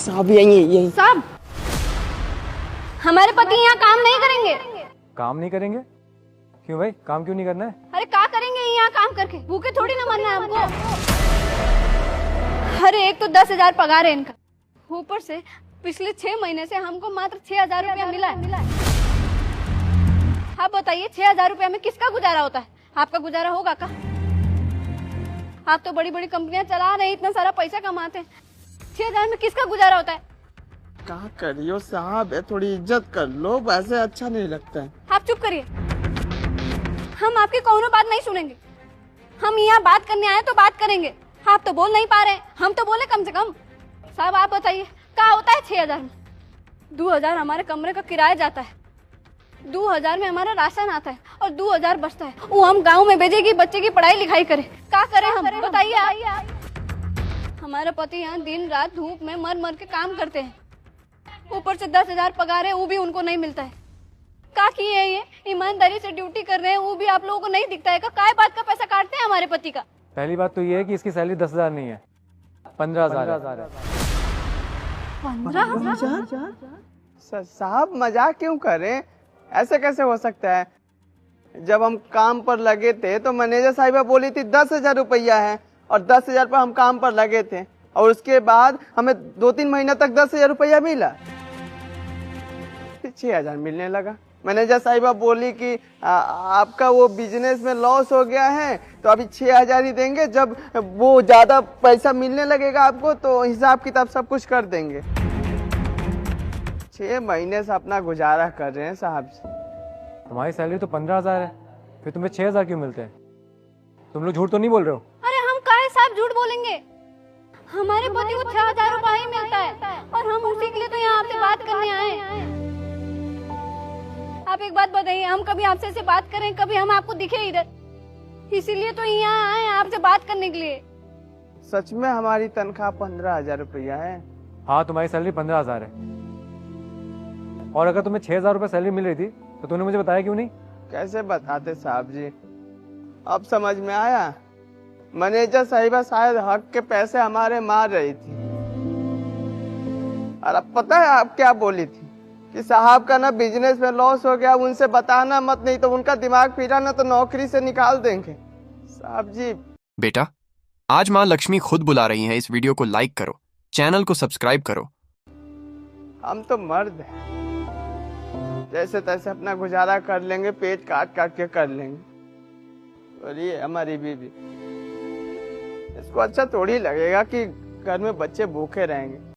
साहब यही साहब, हमारे पति यहाँ काम नहीं करेंगे। काम नहीं करेंगे? क्यों भाई, काम क्यों नहीं करना है? अरे क्या करेंगे यहाँ काम करके? भूखे थोड़ी ना मरना है हमको। अरे एक तो 10,000 पगार है इनका, ऊपर से पिछले 6 महीने से हमको मात्र 6,000 रुपया मिला है। आप बताइए 6,000 रुपया में किसका गुजारा होता है? आपका गुजारा होगा का? आप तो बड़ी बड़ी कंपनियां चला रहे हैं, इतना सारा पैसा कमाते हैं, 6,000 में किसका गुजारा होता है? क्या करियो साहब, थोड़ी इज्जत कर लो, वैसे अच्छा नहीं लगता है। आप चुप करिए, हम आपकी कौनो बात नहीं सुनेंगे। हम यहाँ बात करने आए तो बात करेंगे। आप तो बोल नहीं पा रहे, हम तो बोले कम से कम। साहब आप बताइए क्या होता है 6,000 में? 2,000 हमारे कमरे का किराया जाता है, 2,000 में हमारा राशन आता है और 2,000 बचता है, वो हम गांव में भेजेगी, बच्चे की पढ़ाई लिखाई करें। क्या करें हम बताइए आप? हमारे पति यहाँ दिन रात धूप में मर मर के काम करते हैं, ऊपर से 10,000 पगार है, वो भी उनको नहीं मिलता है। क्या किए ये? ईमानदारी से ड्यूटी कर रहे हैं, वो भी आप लोगों को नहीं दिखता है? काय बात का पैसा काटते हैं हमारे पति का? पहली बात तो ये है कि इसकी सैलरी 10,000 नहीं है, 15,000 है। 15,000? साहब मजाक क्यों करें, ऐसे कैसे हो सकता है? जब हम काम पर लगे थे तो मैनेजर साहिबा बोली थी 10,000 रुपया है, और 10,000 पर हम काम पर लगे थे, और उसके बाद हमें 2-3 महीना तक 10,000 रुपया मिला, फिर 6,000 मिलने लगा। मैनेजर साहिबा बोली कि आपका वो बिजनेस में लॉस हो गया है तो अभी 6,000 ही देंगे, जब वो ज्यादा पैसा मिलने लगेगा आपको तो हिसाब किताब सब कुछ कर देंगे। 6 महीने से अपना गुजारा कर रहे हैं साहब जी। तुम्हारी सैलरी तो 15,000 है, फिर तुम्हें 6,000 क्यों मिलते हैं? तुम लोग झूठ तो नहीं बोल रहे हो? अरे हम काहे साहब झूठ बोलेंगे? हमारे पति को 6,000 रुपया ही मिलता है और हम उसी के लिए तो यहाँ आपसे बात करने आए हैं। आप एक बात बताइए, हम कभी आपसे ऐसे बात करें, कभी हम आपको दिखे इधर? इसीलिए तो यहाँ आए हैं आपसे बात करने के लिए। सच में हमारी तनख्वाह 15,000 रुपया है। हाँ, तुम्हारी सैलरी 15,000 है, और अगर तुम्हें 6,000 रुपये सैलरी मिल रही थी तो तुमने मुझे बताया क्यों नहीं? कैसे बताते साहब जी, अब समझ में आया। मैनेजर साहिबा शायद हक के पैसे हमारे मार रही थी, और अब पता है आप क्या बोली थी कि साहब का ना बिजनेस में लॉस हो गया, उनसे बताना मत, नहीं तो उनका दिमाग फिरा ना तो नौकरी से निकाल देंगे। साहब जी बेटा, आज माँ लक्ष्मी खुद बुला रही हैं, इस वीडियो को लाइक करो, चैनल को सब्सक्राइब करो। हम तो मर्द हैं, जैसे तैसे अपना गुजारा कर लेंगे, पेट काट काट के कर लेंगे। और ये हमारी बीवी, इसको अच्छा थोड़ी लगेगा कि घर में बच्चे भूखे रहेंगे।